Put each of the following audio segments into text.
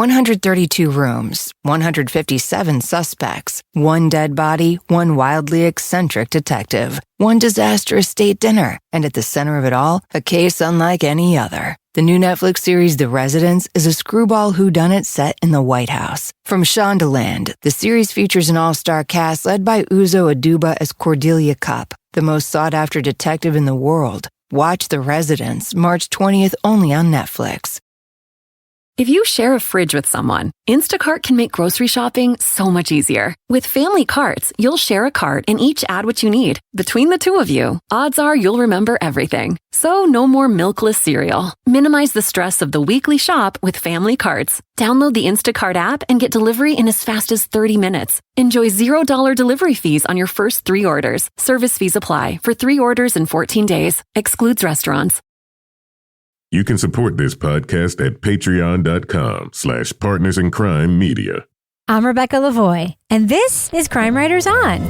132 rooms, 157 suspects, one dead body, one wildly eccentric detective, one disastrous state dinner, and at the center of it all, a case unlike any other. The new Netflix series The Residence is a screwball whodunit set in the White House. From Shondaland, the series features an all-star cast led by Uzo Aduba as Cordelia Kopp, the most sought-after detective in the world. Watch The Residence, March 20th, only on Netflix. If you share a fridge with someone, Instacart can make grocery shopping so much easier. With family carts, you'll share a cart and each add what you need. Between the two of you, odds are you'll remember everything. So no more milkless cereal. Minimize the stress of the weekly shop with family carts. Download the Instacart app and get delivery in as fast as 30 minutes. Enjoy $0 delivery fees on your first 3 orders. Service fees apply for 3 orders in 14 days. Excludes restaurants. You can support this podcast at patreon.com/partnersincrimemedia. I'm Rebecca Lavoie, and this is Crime Writers On.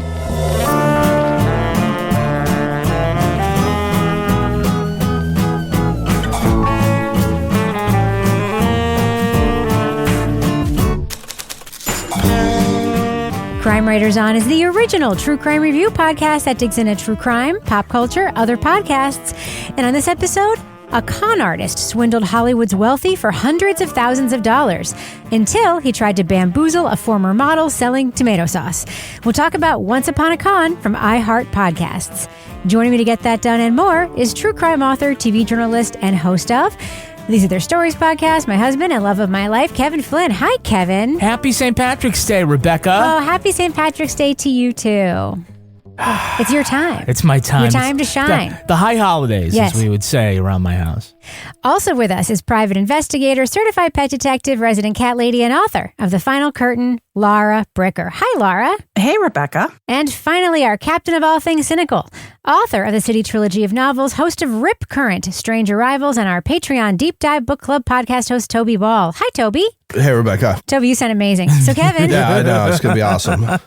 Crime Writers On is the original true crime review podcast that digs into true crime, pop culture, other podcasts. And on this episode, a con artist swindled Hollywood's wealthy for hundreds of thousands of dollars until he tried to bamboozle a former model selling tomato sauce. We'll talk about Once Upon a Con from iHeartPodcasts. Joining me to get that done and more is true crime author, TV journalist, and host of These Are Their Stories podcast, my husband and love of my life, Kevin Flynn. Hi, Kevin. Happy St. Patrick's Day, Rebecca. Oh, happy St. Patrick's Day to you, too. It's your time. It's my time. Your time to shine. The high holidays, yes, as we would say around my house. Also with us is private investigator, certified pet detective, resident cat lady, and author of The Final Curtain, Laura Bricker. Hi, Laura. Hey, Rebecca. And finally, our captain of all things cynical, author of the City Trilogy of novels, host of Rip Current, Strange Arrivals, and our Patreon Deep Dive Book Club podcast host, Toby Ball. Hi, Toby. Hey, Rebecca. Toby, you sound amazing. So, Kevin. Yeah, I know. It's going to be awesome. So,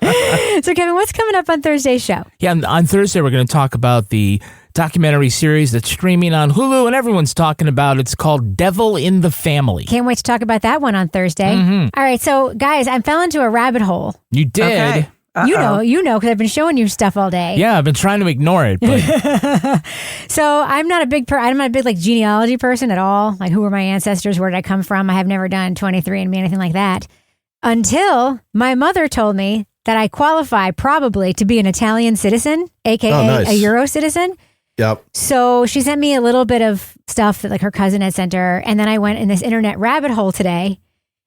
Kevin, what's coming up on Thursday's show? Yeah, on Thursday, we're going to talk about the documentary series that's streaming on Hulu and everyone's talking about. It's called Devil in the Family. Can't wait to talk about that one on Thursday. Mm-hmm. All right, so guys, I fell into a rabbit hole. You did. Okay. You know, because I've been showing you stuff all day. Yeah, I've been trying to ignore it. But So I'm not a big like genealogy person at all. Like, who were my ancestors? Where did I come from? I have never done 23andMe, anything like that, until my mother told me that I qualify probably to be an Italian citizen, aka a Euro citizen. Yep. So she sent me a little bit of stuff that like her cousin had sent her, and then I went in this internet rabbit hole today.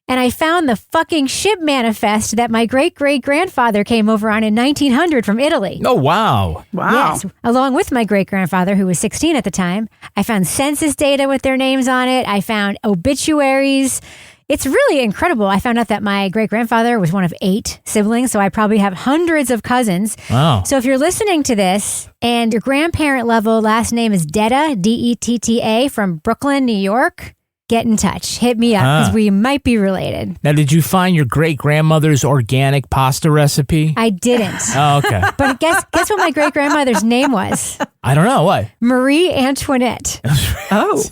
And I found the fucking ship manifest that my great-great-grandfather came over on in 1900 from Italy. oh, wow. Wow. Yes, along with my great-grandfather, who was 16 at the time. I found census data with their names on it. I found obituaries. It's really incredible. I found out that my great-grandfather was one of 8 siblings, so I probably have hundreds of cousins. Wow. So if you're listening to this and your grandparent level last name is Detta, D-E-T-T-A, from Brooklyn, New York, get in touch. Hit me up because we might be related. Now, did you find your great-grandmother's organic pasta recipe? I didn't. Oh, okay. But guess what my great-grandmother's name was? I don't know. What? Marie Antoinette. Oh.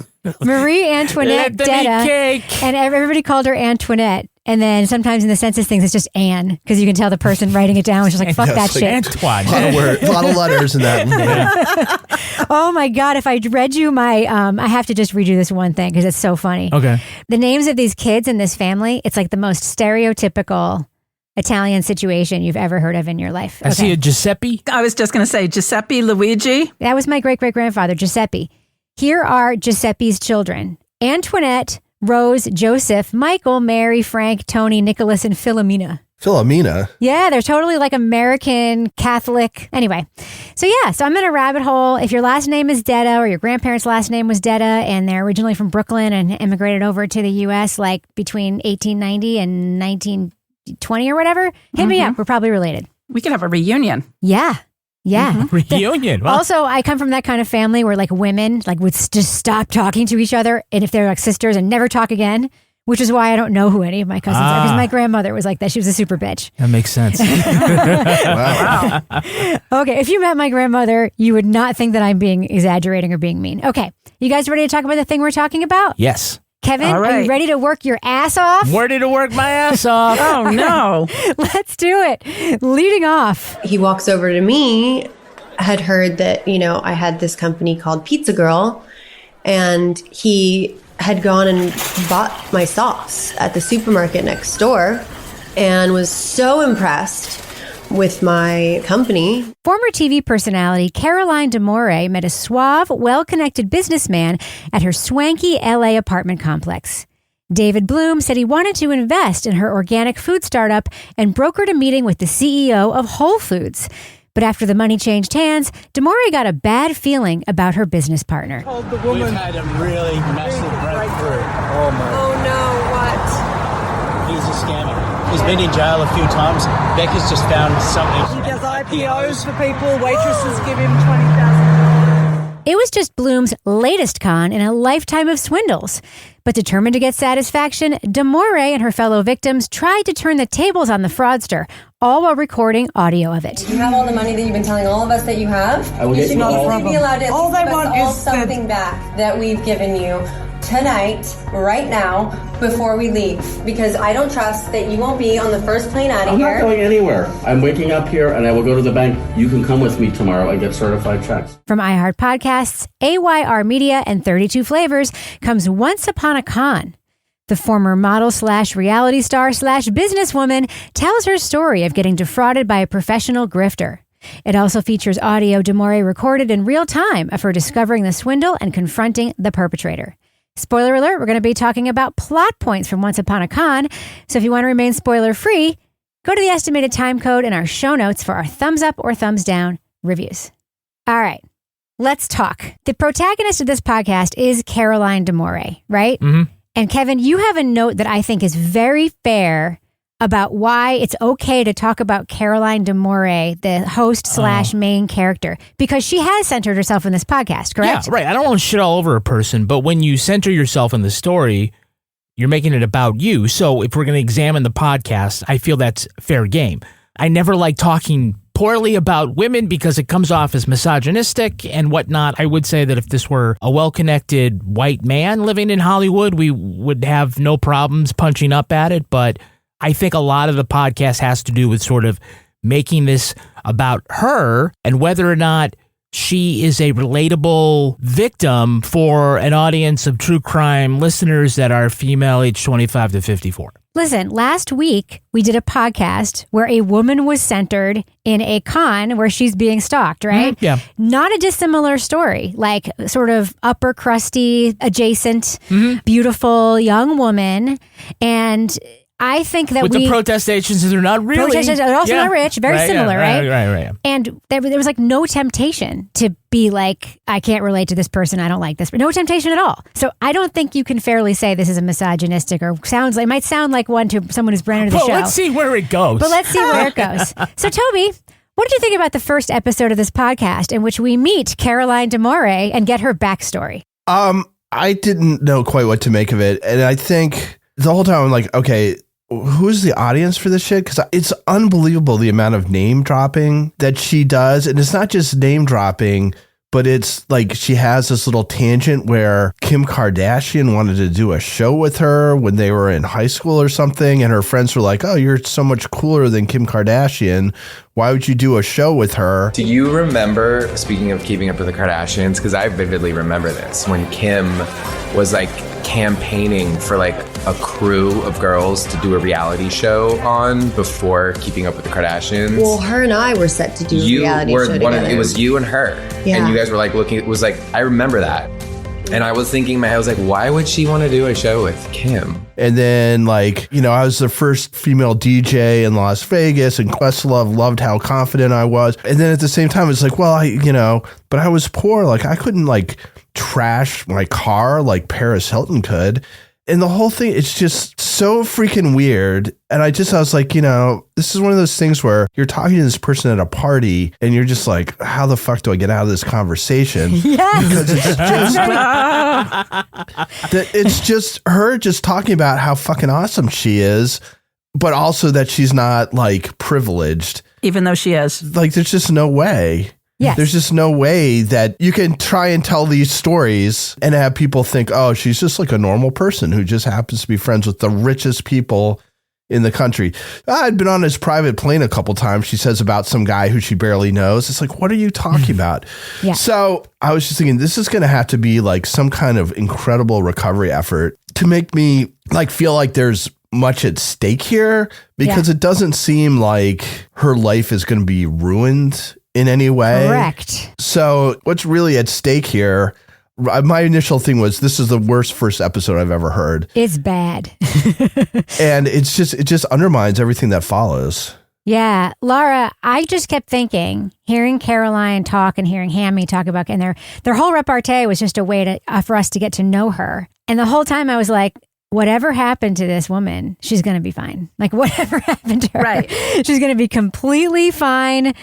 Marie Antoinette Detta. Cake. And everybody called her Antoinette. And then sometimes in the census things, it's just Anne, because you can tell the person writing it down was just like, fuck that shit. Antoine. A lot of letters in that. Oh my God. If I read you my, I have to just read you this one thing because it's so funny. Okay. The names of these kids in this family, it's like the most stereotypical Italian situation you've ever heard of in your life. I see a Giuseppe. I was just going to say Giuseppe, Luigi. That was my great-great-grandfather, Giuseppe. Here are Giuseppe's children: Antoinette, Rose, Joseph, Michael, Mary, Frank, Tony, Nicholas, and Philomena. Philomena. Yeah, they're totally like American Catholic. Anyway, so I'm in a rabbit hole. If your last name is Detta or your grandparents' last name was Detta and they're originally from Brooklyn and immigrated over to the U.S. like between 1890 and 1920 or whatever, hit me up. We're probably related. We could have a reunion. Yeah. Yeah. Reunion. Well, Also, I come from that kind of family where like women like would just stop talking to each other, and if they're like sisters, and never talk again, which is why I don't know who any of my cousins are, because my grandmother was like that. She was a super bitch. that makes sense. Wow. Okay, if you met my grandmother, you would not think that I'm being exaggerating or being mean. Okay, you guys ready to talk about the thing we're talking about? Yes. Kevin, All are right. you ready to work your ass off? I'm ready to work my ass off. Oh, no. Let's do it. Leading off. He walks over to me, had heard that, I had this company called Pizza Girl, and he had gone and bought my sauce at the supermarket next door and was so impressed with my company. Former TV personality Caroline DeMore met a suave, well-connected businessman at her swanky LA apartment complex. David Bloom said he wanted to invest in her organic food startup and brokered a meeting with the CEO of Whole Foods. But after the money changed hands, DeMore got a bad feeling about her business partner. We've had a really massive breakthrough. Oh no, what? He's a scammer. He's been in jail a few times. Becca's just found something. He does IPOs for people. Waitresses give him $20,000. It was just Bloom's latest con in a lifetime of swindles. But determined to get satisfaction, DeMore and her fellow victims tried to turn the tables on the fraudster, all while recording audio of it. You have all the money that you've been telling all of us that you have. You should easily be allowed to All they give want us all is something back that we've given you tonight, right now, before we leave. Because I don't trust that you won't be on the first plane out of here. I'm not going anywhere. I'm waking up here and I will go to the bank. You can come with me tomorrow and get certified checks. From iHeartPodcasts, AYR Media, and 32 Flavors comes Once Upon a Con. The former model/reality star/businesswoman tells her story of getting defrauded by a professional grifter. It also features audio DeMore recorded in real time of her discovering the swindle and confronting the perpetrator. Spoiler alert, we're going to be talking about plot points from Once Upon a Con, so if you want to remain spoiler-free, go to the estimated time code in our show notes for our thumbs up or thumbs down reviews. All right, let's talk. The protagonist of this podcast is Caroline DeMore, right? Mm-hmm. And Kevin, you have a note that I think is very fair about why it's okay to talk about Caroline DeMore, the host/main character, because she has centered herself in this podcast, correct? Yeah, right. I don't want to shit all over a person, but when you center yourself in the story, you're making it about you. So if we're going to examine the podcast, I feel that's fair game. I never like talking poorly about women because it comes off as misogynistic and whatnot. I would say that if this were a well-connected white man living in Hollywood, we would have no problems punching up at it, but I think a lot of the podcast has to do with sort of making this about her and whether or not she is a relatable victim for an audience of true crime listeners that are female, age 25 to 54. Listen, last week we did a podcast where a woman was centered in a con where she's being stalked, right? Yeah. Not a dissimilar story, like sort of upper crusty, adjacent, beautiful young woman. And I think that with the protestations, they're not really. Protestations are also not rich. Very similar, right? Right. And there was like no temptation to be like, I can't relate to this person. I don't like this. But no temptation at all. So I don't think you can fairly say this is a misogynistic or it might sound like one to someone who's brand new to the show. Let's see where it goes. But let's see where it goes. So Toby, what did you think about the first episode of this podcast in which we meet Caroline DeMore and get her backstory? I didn't know quite what to make of it. And I think the whole time I'm like, okay, who's the audience for this shit? Because it's unbelievable the amount of name dropping that she does. And it's not just name dropping, but it's like she has this little tangent where Kim Kardashian wanted to do a show with her when they were in high school or something. And her friends were like, oh, you're so much cooler than Kim Kardashian. Why would you do a show with her? Do you remember, speaking of keeping up with the Kardashians, because I vividly remember this, when Kim was like campaigning for like a crew of girls to do a reality show on before keeping up with the Kardashians? Well, her and I were set to do a reality show together. It was you and her. Yeah. And you guys were like looking, it was like, I remember that. And I was thinking, I was like, why would she want to do a show with Kim? And then, like, you know, I was the first female DJ in Las Vegas, and Questlove loved how confident I was. And then at the same time, it's like, well, but I was poor. Like, I couldn't, like, trash my car like Paris Hilton could. And the whole thing, it's just so freaking weird. And I was like, this is one of those things where you're talking to this person at a party and you're just like, how the fuck do I get out of this conversation? Yes. Because it's just her just talking about how fucking awesome she is, but also that she's not like privileged. Even though she is. Like, there's just no way. Yes. There's just no way that you can try and tell these stories and have people think, oh, she's just like a normal person who just happens to be friends with the richest people in the country. I'd been on his private plane a couple times, she says, about some guy who she barely knows. It's like, what are you talking about? Yeah. So I was just thinking, this is going to have to be like some kind of incredible recovery effort to make me like feel like there's much at stake here, because it doesn't seem like her life is going to be ruined in any way. Correct. So what's really at stake here? My initial thing was, this is the worst first episode I've ever heard. It's bad. And it just undermines everything that follows. Yeah. Laura, I just kept thinking, hearing Caroline talk and hearing Hammy talk about, and their whole repartee was just a way to for us to get to know her. And the whole time I was like, whatever happened to this woman, she's going to be fine. Like, whatever happened to her, Right. She's going to be completely fine.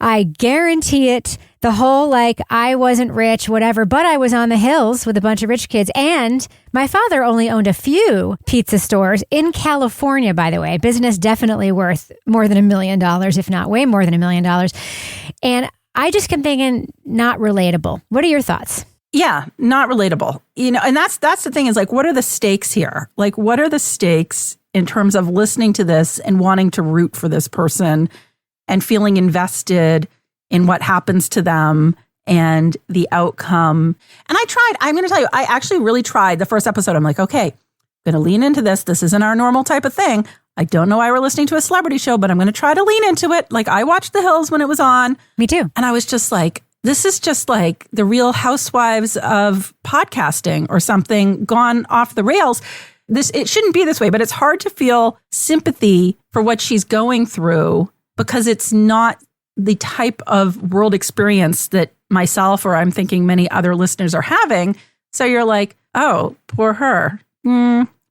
I guarantee it. The whole, like, I wasn't rich, whatever, but I was on the hills with a bunch of rich kids. And my father only owned a few pizza stores in California, by the way. Business definitely worth more than $1 million, if not way more than $1 million. And I just kept thinking, not relatable. What are your thoughts? Yeah, not relatable. You know, and that's the thing is, like, what are the stakes here? Like, what are the stakes in terms of listening to this and wanting to root for this person and feeling invested in what happens to them and the outcome? And I'm going to tell you, I actually really tried the first episode. I'm like, okay, I'm going to lean into this. This isn't our normal type of thing. I don't know why we're listening to a celebrity show, but I'm going to try to lean into it. Like, I watched The Hills when it was on. Me too. And I was just like, this is just like the Real Housewives of podcasting or something gone off the rails. It shouldn't be this way, but it's hard to feel sympathy for what she's going through because it's not the type of world experience that myself, or I'm thinking many other listeners, are having. So you're like, oh, poor her.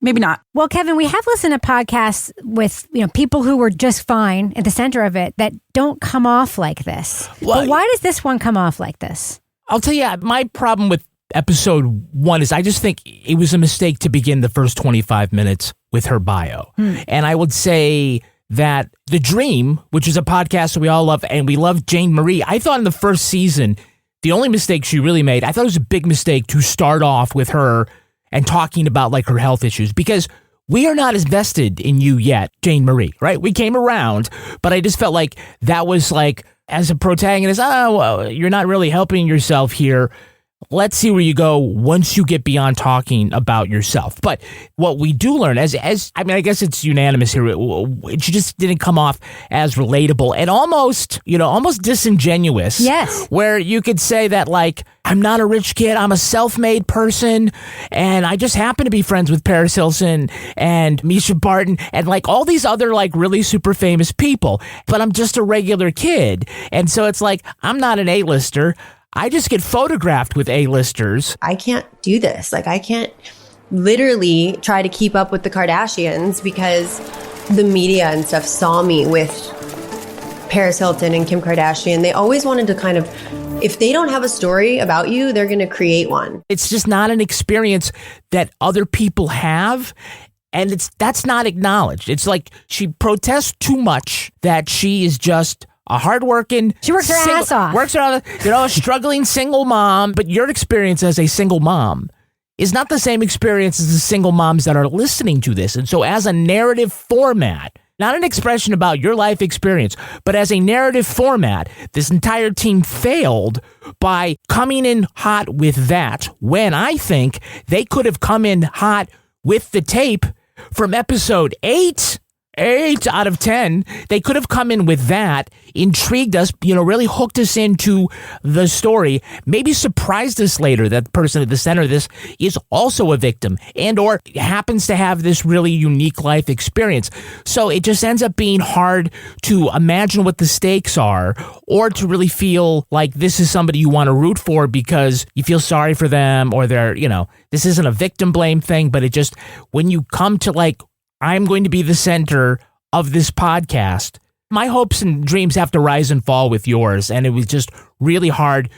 Maybe not. Well, Kevin, we have listened to podcasts with, people who were just fine at the center of it that don't come off like this. Well, but why does this one come off like this? I'll tell you, my problem with episode 1 is I just think it was a mistake to begin the first 25 minutes with her bio. And I would say that The Dream, which is a podcast that we all love, and we love Jane Marie, I thought in the first season, the only mistake she really made, I thought it was a big mistake to start off with her and talking about like her health issues, because we are not as vested in you yet, Jane Marie, right? We came around, but I just felt like that was like, as a protagonist, well, you're not really helping yourself here. Let's see where you go once you get beyond talking about yourself. But what we do learn, I guess it's unanimous here, it just didn't come off as relatable and almost disingenuous. Yes. Where you could say that, like, I'm not a rich kid, I'm a self-made person, and I just happen to be friends with Paris Hilton and Misha Barton and like all these other like really super famous people, but I'm just a regular kid. And so it's like, I'm not an A-lister. I just get photographed with A-listers. I can't do this. Like, I can't literally try to keep up with the Kardashians because the media and stuff saw me with Paris Hilton and Kim Kardashian. They always wanted to kind of, if they don't have a story about you, they're going to create one. It's just not an experience that other people have. And that's not acknowledged. It's like she protests too much that she is just a hardworking, she works her ass off. Works her, a struggling single mom. But your experience as a single mom is not the same experience as the single moms that are listening to this. And so, as a narrative format, not an expression about your life experience, but as a narrative format, this entire team failed by coming in hot with that. When I think they could have come in hot with the tape from episode 8 out of 10, they could have come in with that, intrigued us, really hooked us into the story, maybe surprised us later that the person at the center of this is also a victim and or happens to have this really unique life experience. So it just ends up being hard to imagine what the stakes are or to really feel like this is somebody you want to root for because you feel sorry for them or they're, this isn't a victim blame thing, but it just, when you come to like, I'm going to be the center of this podcast, my hopes and dreams have to rise and fall with yours. And it was just really hard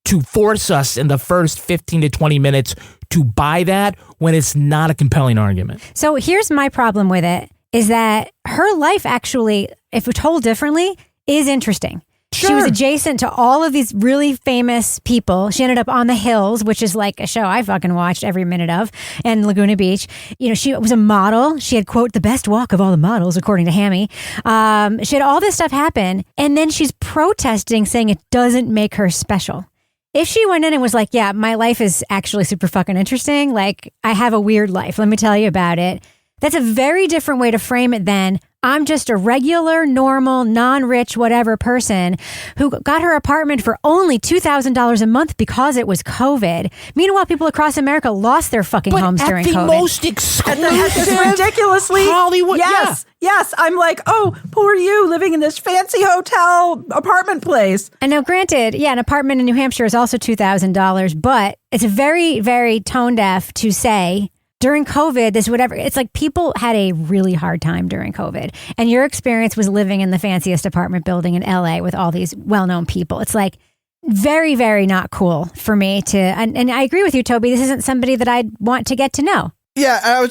to force us in the first 15 to 20 minutes to buy that when it's not a compelling argument. So here's my problem with it, is that her life actually, if told differently, is interesting. She was adjacent to all of these really famous people. She ended up on The Hills, which is like a show I fucking watched every minute of, and Laguna Beach. You know, she was a model. She had, quote, the best walk of all the models, according to Hammy. She had all this stuff happen, and then she's protesting, saying it doesn't make her special. If she went in and was like, yeah, my life is actually super fucking interesting, like, I have a weird life, let me tell you about it, that's a very different way to frame it than I'm just a regular, normal, non-rich, whatever person who got her apartment for only $2,000 a month because it was COVID. Meanwhile, people across America lost their fucking homes during COVID. But at the most exclusive ridiculously Hollywood. Yes. I'm like, oh, poor you living in this fancy hotel apartment place. And now, granted, an apartment in New Hampshire is also $2,000, but it's very, very tone deaf to say during COVID, it's like people had a really hard time during COVID. And your experience was living in the fanciest apartment building in LA with all these well-known people. It's like very, very not cool for me to, and I agree with you, Toby, this isn't somebody that I'd want to get to know. Yeah,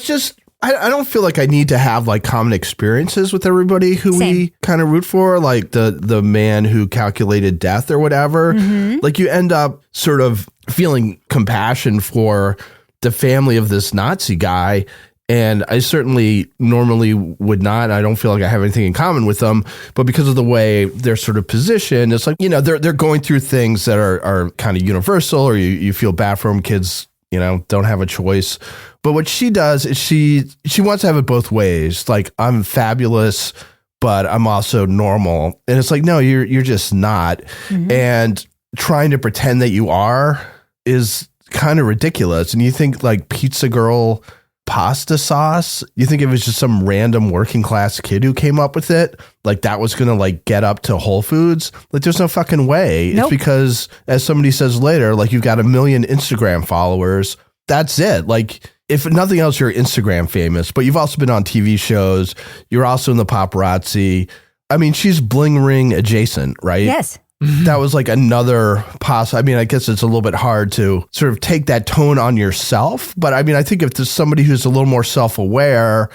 I don't feel like I need to have like common experiences with everybody who we kind of root for, like the man who calculated death or whatever. Mm-hmm. Like you end up sort of feeling compassion for the family of this Nazi guy. And I certainly normally would not. I don't feel like I have anything in common with them. But because of the way they're sort of positioned, it's like, you know, they're going through things that are kind of universal, or you feel bad for them. Kids, you know, don't have a choice. But what she does is she wants to have it both ways. Like, I'm fabulous, but I'm also normal. And it's like, no, you're just not. Mm-hmm. And trying to pretend that you are is kind of ridiculous. And you think like pizza girl pasta sauce, you think it was just some random working class kid who came up with it, like that was gonna like get up to Whole Foods? Like there's no fucking way. Nope. It's because, as somebody says later, like you've got 1 million Instagram followers. That's it. Like, if nothing else, you're Instagram famous, but you've also been on TV shows. You're also in the paparazzi. I mean, she's bling ring adjacent, right? Yes. That was like another I mean, I guess it's a little bit hard to sort of take that tone on yourself. But I mean, I think if there's somebody who's a little more self-aware,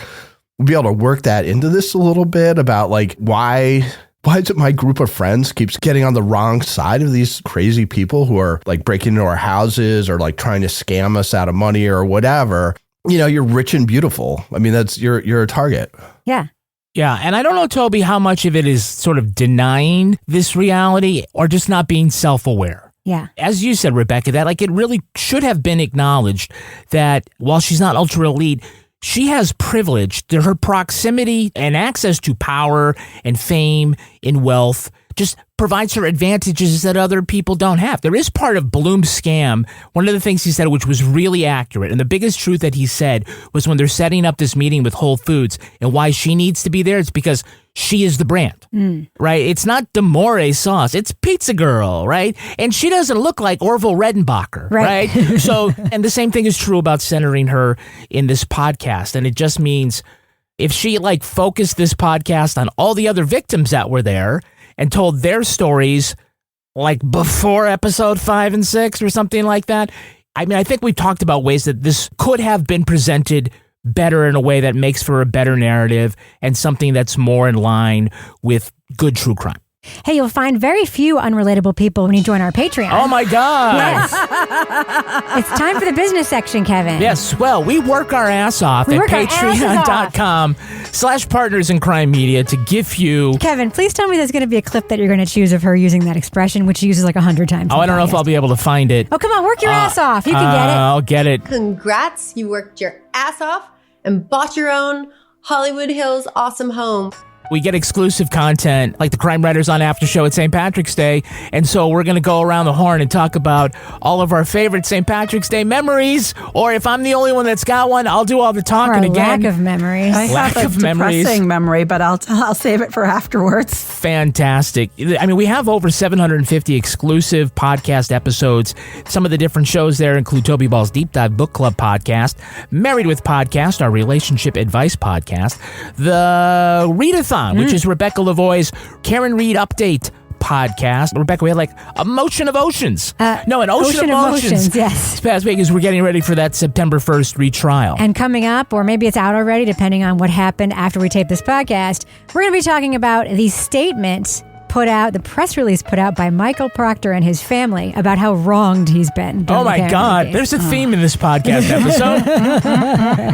we'll be able to work that into this a little bit about like, why is it my group of friends keeps getting on the wrong side of these crazy people who are like breaking into our houses or like trying to scam us out of money or whatever? You know, you're rich and beautiful. I mean, you're a target. Yeah. Yeah, and I don't know, Toby, how much of it is sort of denying this reality or just not being self-aware. Yeah. As you said, Rebecca, that like it really should have been acknowledged that while she's not ultra elite, she has privilege. Her proximity and access to power and fame and wealth just provides her advantages that other people don't have. There is part of Bloom's scam. One of the things he said, which was really accurate, and the biggest truth that he said was when they're setting up this meeting with Whole Foods and why she needs to be there, it's because she is the brand, right? It's not D'Amore sauce. It's Pizza Girl, right? And she doesn't look like Orville Redenbacher, right? So, and the same thing is true about centering her in this podcast. And it just means if she like focused this podcast on all the other victims that were there and told their stories like before episode 5 and 6 or something like that. I mean, I think we've talked about ways that this could have been presented better in a way that makes for a better narrative and something that's more in line with good true crime. Hey, you'll find very few unrelatable people when you join our Patreon. Oh, my God. Yes. It's time for the business section, Kevin. Yes. Well, we work our ass off at patreon.com/partners in crime media to give you... Kevin, please tell me there's going to be a clip that you're going to choose of her using that expression, which she uses like 100 times. Oh, I don't know if I'll be able to find it. Oh, come on. Work your ass off. You can get it. I'll get it. Congrats. You worked your ass off and bought your own Hollywood Hills awesome home. We get exclusive content like the Crime Writers on After Show at St. Patrick's Day. And so we're going to go around the horn and talk about all of our favorite St. Patrick's Day memories. Or if I'm the only one that's got one, I'll do all the talking again. Lack of memories. I have a depressing memory, but I'll save it for afterwards. Fantastic. I mean, we have over 750 exclusive podcast episodes. Some of the different shows there include Toby Ball's Deep Dive Book Club podcast, Married with Podcast, our relationship advice podcast, the Readathon, which is Rebecca Lavoie's Karen Reed Update podcast. Rebecca, we had like a Motion of Oceans. An Ocean of Emotions. Yes. This past week as we're getting ready for that September 1st retrial. And coming up, or maybe it's out already, depending on what happened after we tape this podcast, we're going to be talking about the statement the press release put out by Michael Proctor and his family about how wronged he's been. Oh my God, there's a theme in this podcast episode.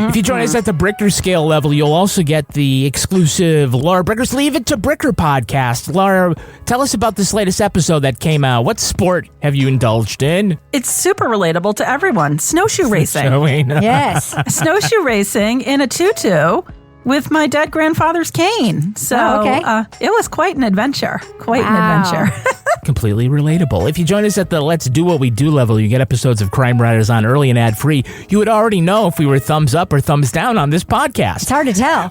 If you join us at the Bricker scale level, you'll also get the exclusive Laura Bricker's Leave It to Bricker podcast. Laura, tell us about this latest episode that came out. What sport have you indulged in? It's super relatable to everyone. Snowshoe racing. Yes. Snowshoe racing in a tutu with my dead grandfather's cane. So it was quite an adventure. Completely relatable. If you join us at the Let's Do What We Do level, you get episodes of Crime Writers on early and ad-free. You would already know if we were thumbs up or thumbs down on this podcast. It's hard to tell.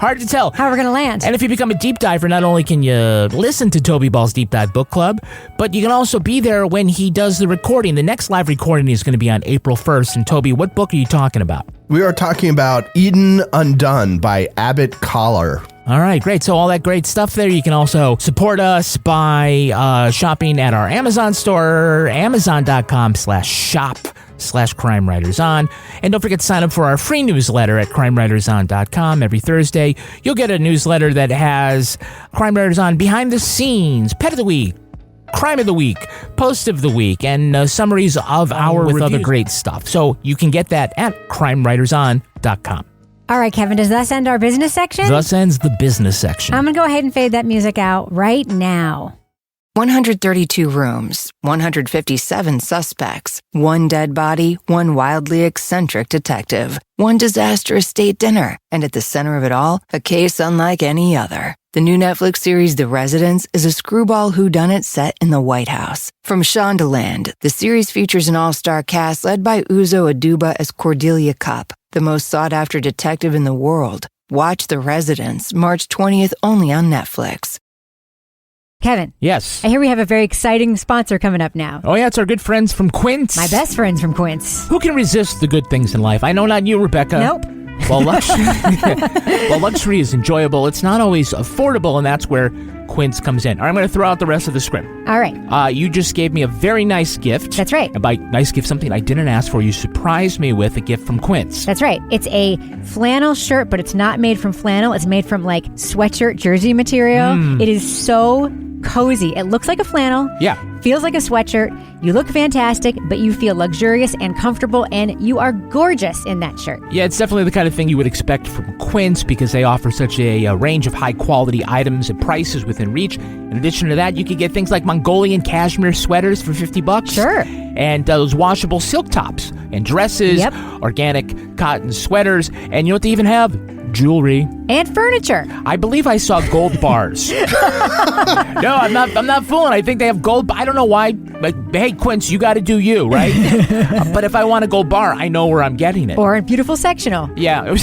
How we're going to land. And if you become a deep diver, not only can you listen to Toby Ball's Deep Dive Book Club, but you can also be there when he does the recording. The next live recording is going to be on April 1st. And Toby, what book are you talking about? We are talking about Eden Undone by Abbott Collar. All right, great. So all that great stuff there. You can also support us by shopping at our Amazon store, amazon.com/shop/CrimeWritersOn. And don't forget to sign up for our free newsletter at CrimeWritersOn.com. Every Thursday, you'll get a newsletter that has Crime Writers On behind the scenes, Pet of the Week, Crime of the Week, Post of the Week, and summaries of our with other great stuff. So you can get that at CrimeWritersOn.com. All right, Kevin, does thus end our business section? Thus ends the business section. I'm going to go ahead and fade that music out right now. 132 rooms, 157 suspects, one dead body, one wildly eccentric detective, one disastrous state dinner, and at the center of it all, a case unlike any other. The new Netflix series The Residence is a screwball whodunit set in the White House. From Shondaland, the series features an all-star cast led by Uzo Aduba as Cordelia Cupp, the most sought-after detective in the world. Watch The Residence, March 20th, only on Netflix. Kevin. Yes. I hear we have a very exciting sponsor coming up now. Oh, yeah, it's our good friends from Quince. My best friends from Quince. Who can resist the good things in life? I know not you, Rebecca. Nope. Well, luxury is enjoyable. It's not always affordable, and that's where Quince comes in. All right, I'm going to throw out the rest of the script. All right. You just gave me a very nice gift. That's right. And by nice gift, something I didn't ask for. You surprised me with a gift from Quince. That's right. It's a flannel shirt, but it's not made from flannel. It's made from like sweatshirt jersey material. It is so cozy. It looks like a flannel. Yeah. Feels like a sweatshirt. You look fantastic, but you feel luxurious and comfortable, and you are gorgeous in that shirt. Yeah, it's definitely the kind of thing you would expect from Quince because they offer such a range of high-quality items at prices within reach. In addition to that, you could get things like Mongolian cashmere sweaters for $50. Sure. And those washable silk tops and dresses, organic cotton sweaters, and you know what they even have? Jewelry and furniture. I believe I saw gold bars. No, I'm not fooling. I think they have gold. I don't know why. But hey, Quince, you got to do you, right? But if I want a gold bar, I know where I'm getting it. Or a beautiful sectional. Yeah.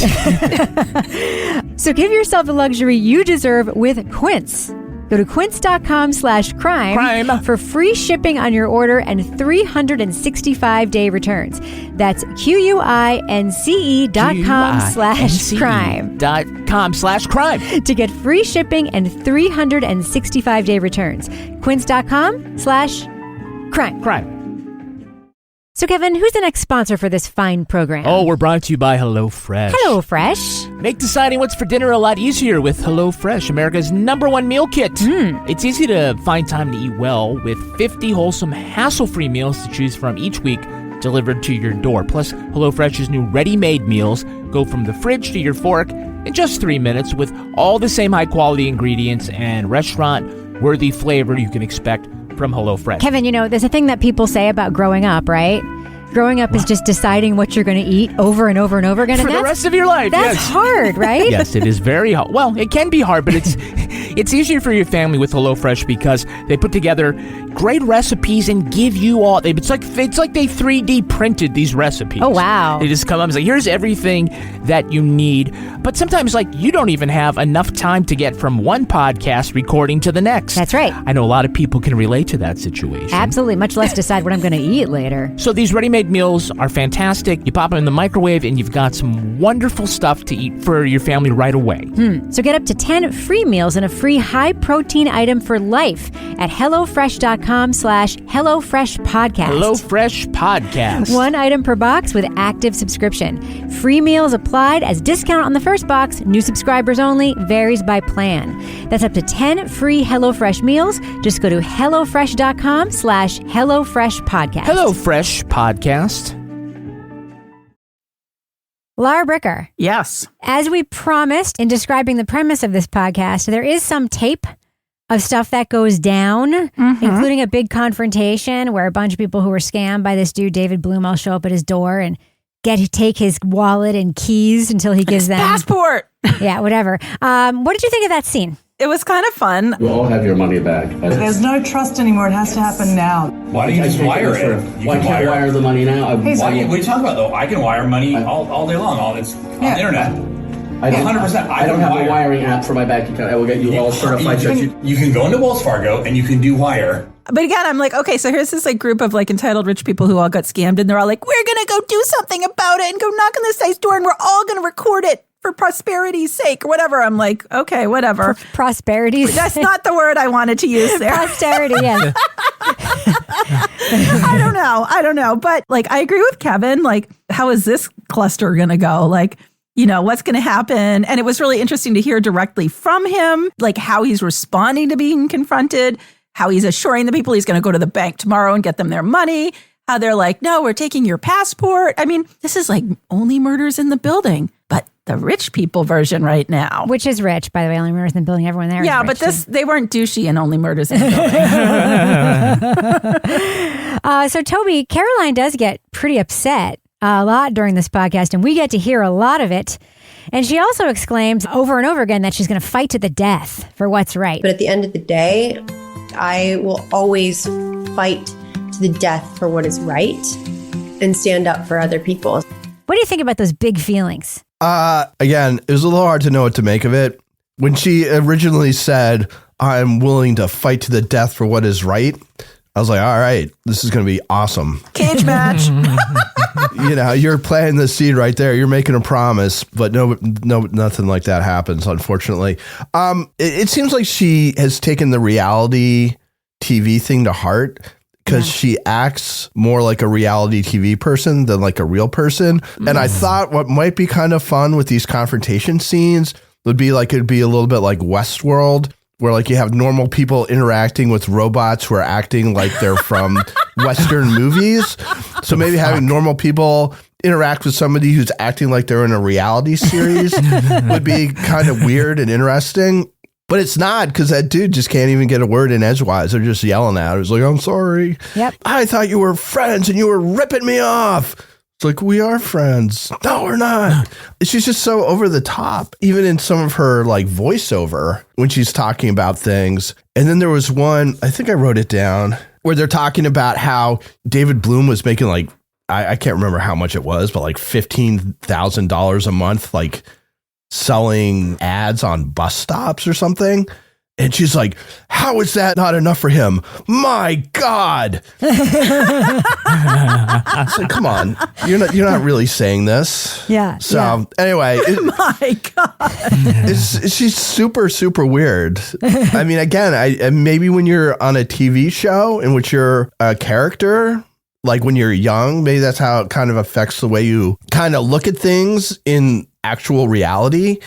So give yourself the luxury you deserve with Quince. Go to quince.com/crime for free shipping on your order and 365-day returns. That's QUINCE.com/crime to get free shipping and 365-day returns. Quince.com/crime. So, Kevin, who's the next sponsor for this fine program? Oh, we're brought to you by HelloFresh. HelloFresh. Make deciding what's for dinner a lot easier with HelloFresh, America's #1 meal kit. It's easy to find time to eat well with 50 wholesome, hassle-free meals to choose from each week delivered to your door. Plus, HelloFresh's new ready-made meals go from the fridge to your fork in just 3 minutes with all the same high-quality ingredients and restaurant-worthy flavor you can expect from HelloFresh. Kevin, you know, there's a thing that people say about growing up, right? Growing up is just deciding what you're going to eat over and over and over again. For the rest of your life, That's hard, right? Yes, it is very hard. Well, it can be hard, but it's easier for your family with HelloFresh because they put together great recipes and give you all. It's like they 3D printed these recipes. Oh, wow. They just come up and say, here's everything that you need. But sometimes, like, you don't even have enough time to get from one podcast recording to the next. That's right. I know a lot of people can relate to that situation. Absolutely, much less decide what I'm going to eat later. So these ready-made meals are fantastic. You pop them in the microwave and you've got some wonderful stuff to eat for your family right away. So get up to 10 free meals and a free high-protein item for life at HelloFresh.com HelloFresh.com/HelloFreshPodcast. HelloFresh Podcast. 1 item per box with active subscription. Free meals applied as discount on the first box. New subscribers only. Varies by plan. That's up to 10 free HelloFresh meals. Just go to HelloFresh.com/HelloFreshPodcast. HelloFresh Podcast. Laura Bricker. Yes. As we promised in describing the premise of this podcast, there is some tape of stuff that goes down, including a big confrontation where a bunch of people who were scammed by this dude, David Bloom, all show up at his door and take his wallet and keys until he gives them passport. Yeah, whatever. What did you think of that scene? It was kind of fun. You all have your money back. There's no trust anymore. It has to happen now. Why don't you just wire it? Why can't I wire the money now? What are you talking about, though? I can wire money all day long. It's on the internet. 100%. I don't have a wiring app for my bank account. I will get you all certified. You can go into Wells Fargo and you can do wire. But again, I'm like, okay, so here's this like group of like entitled rich people who all got scammed, and they're all like, we're gonna go do something about it and go knock on this guy's door, and we're all gonna record it for prosperity's sake or whatever. I'm like, okay, whatever. Prosperity's sake. That's not the word I wanted to use there. Posterity, yes. I don't know. But like, I agree with Kevin. Like, how is this cluster going to go? Like, you know, what's going to happen? And it was really interesting to hear directly from him, like how he's responding to being confronted, how he's assuring the people he's going to go to the bank tomorrow and get them their money, how they're like, no, we're taking your passport. I mean, this is like only murders in the building, but the rich people version right now. Which is rich, by the way, only murders in the building. Everyone there is Yeah, rich, but they weren't douchey in only murders in the building. So Toby, Caroline does get pretty upset a lot during this podcast, and we get to hear a lot of it. And she also exclaims over and over again that she's going to fight to the death for what's right. But at the end of the day, I will always fight to the death for what is right and stand up for other people. What do you think about those big feelings? Again, it was a little hard to know what to make of it. When she originally said, I'm willing to fight to the death for what is right, I was like, all right, this is going to be awesome. Cage match. You know, you're planting the seed right there. You're making a promise, but no, nothing like that happens, unfortunately. It seems like she has taken the reality TV thing to heart, because she acts more like a reality TV person than like a real person. And I thought what might be kind of fun with these confrontation scenes would be like, it'd be a little bit like Westworld, where like you have normal people interacting with robots who are acting like they're from Western movies. So maybe having normal people interact with somebody who's acting like they're in a reality series would be kind of weird and interesting. But it's not, because that dude just can't even get a word in edgewise. They're just yelling at her. He's like, I'm sorry. Yep. I thought you were friends and you were ripping me off. It's like, we are friends. No, we're not. She's just so over the top, even in some of her like voiceover when she's talking about things. And then there was one, I think I wrote it down, where they're talking about how David Bloom was making like, I can't remember how much it was, but like $15,000 a month, like selling ads on bus stops or something. And she's like, how is that not enough for him? My God. I said, come on. You're not really saying this. Yeah. So anyway. My God. She's super, super weird. I mean, again, maybe when you're on a TV show in which you're a character, like when you're young, maybe that's how it kind of affects the way you kind of look at things in actual reality.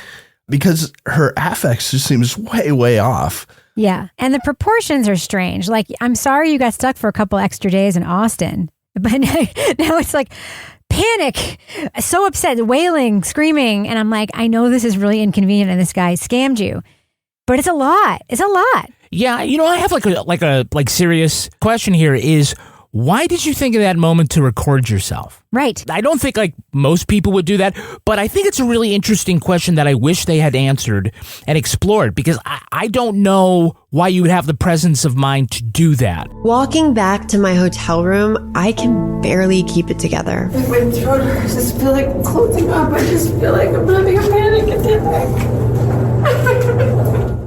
Because her affects just seems way, way off. Yeah. And the proportions are strange. Like, I'm sorry you got stuck for a couple extra days in Austin. But now it's like panic, so upset, wailing, screaming. And I'm like, I know this is really inconvenient and this guy scammed you. But it's a lot. It's a lot. Yeah. You know, I have like a serious question here is, why did you think of that moment to record yourself? Right. I don't think like most people would do that, but I think it's a really interesting question that I wish they had answered and explored, because I don't know why you would have the presence of mind to do that. Walking back to my hotel room, I can barely keep it together. Like my throat hurts. I just feel like closing up. I just feel like I'm having a panic attack.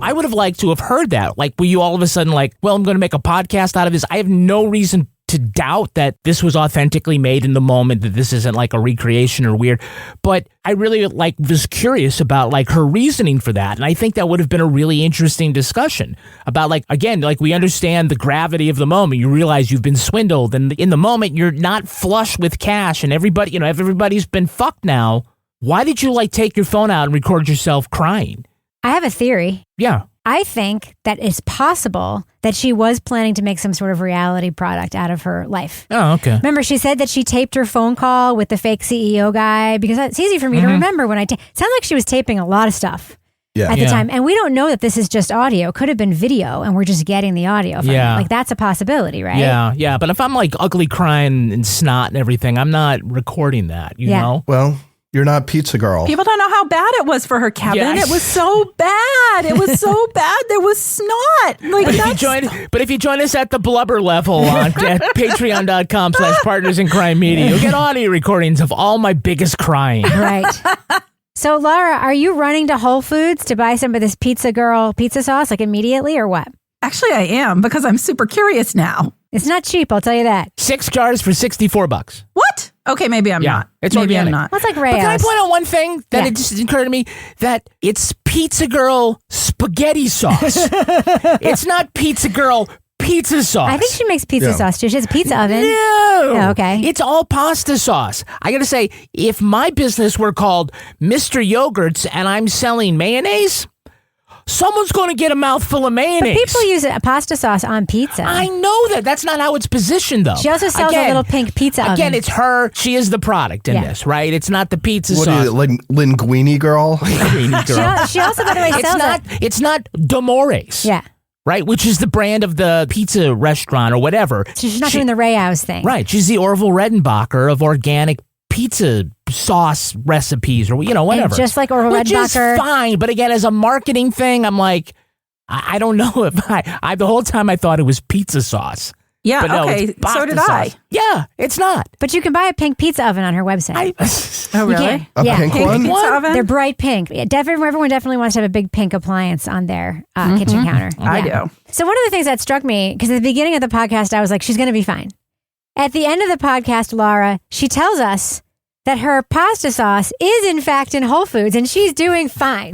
I would have liked to have heard that. Like, were you all of a sudden like, well, I'm going to make a podcast out of this. I have no reason to doubt that this was authentically made in the moment, that this isn't like a recreation or weird. But I really was curious about her reasoning for that. And I think that would have been a really interesting discussion about again, we understand the gravity of the moment. You realize you've been swindled, and in the moment you're not flush with cash, and everybody's been fucked now. Why did you take your phone out and record yourself crying? I have a theory. Yeah. I think that it's possible that she was planning to make some sort of reality product out of her life. Oh, okay. Remember, she said that she taped her phone call with the fake CEO guy, because it's easy for me to remember when it sounded like she was taping a lot of stuff at the time. And we don't know that this is just audio. It could have been video, and we're just getting the audio from it. That's a possibility, right? Yeah. But if I'm ugly crying and snot and everything, I'm not recording that, you know? Well, you're not Pizza Girl. People don't know how bad it was for her, Kevin. Yes. It was so bad. It was so bad. There was snot. But if you join us at the blubber level at patreon.com/partnersincrime media, you'll get audio recordings of all my biggest crying. Right. So, Laura, are you running to Whole Foods to buy some of this Pizza Girl pizza sauce immediately, or what? Actually, I am, because I'm super curious now. It's not cheap, I'll tell you that. 6 jars for $64. What? Okay, maybe I'm not. It's maybe organic. I'm not. Well, it's Rayo's. But can I point out one thing that it just occurred to me? That it's Pizza Girl spaghetti sauce. It's not Pizza Girl pizza sauce. I think she makes pizza sauce too. She has a pizza oven. No. Oh, okay. It's all pasta sauce. I got to say, if my business were called Mr. Yogurts and I'm selling mayonnaise, someone's going to get a mouthful of mayonnaise. But people use pasta sauce on pizza. I know that. That's not how it's positioned, though. She also sells a little pink pizza oven. Again, it's her. She is the product in this, right? It's not the pizza sauce. What is it, Linguini Girl? Linguini Girl. She also, by the way, sells It's not D'Amore's. Yeah. Right? Which is the brand of the pizza restaurant or whatever. So she's not doing the Rayo's thing. Right. She's the Orville Redenbacher of organic pizza sauce recipes or, whatever. And just like Orville Which Redenbacher. is fine. But again, as a marketing thing, I'm like, I don't know if I the whole time I thought it was pizza sauce. Yeah, but no, okay. it's pasta So did sauce. I. Yeah, it's not. But you can buy a pink pizza oven on her website. Oh, really? A pink one? Pizza oven? They're bright pink. Yeah, everyone definitely wants to have a big pink appliance on their kitchen counter. I do. So one of the things that struck me, because at the beginning of the podcast, I was like, she's going to be fine. At the end of the podcast, Laura, she tells us that her pasta sauce is in fact in Whole Foods and she's doing fine.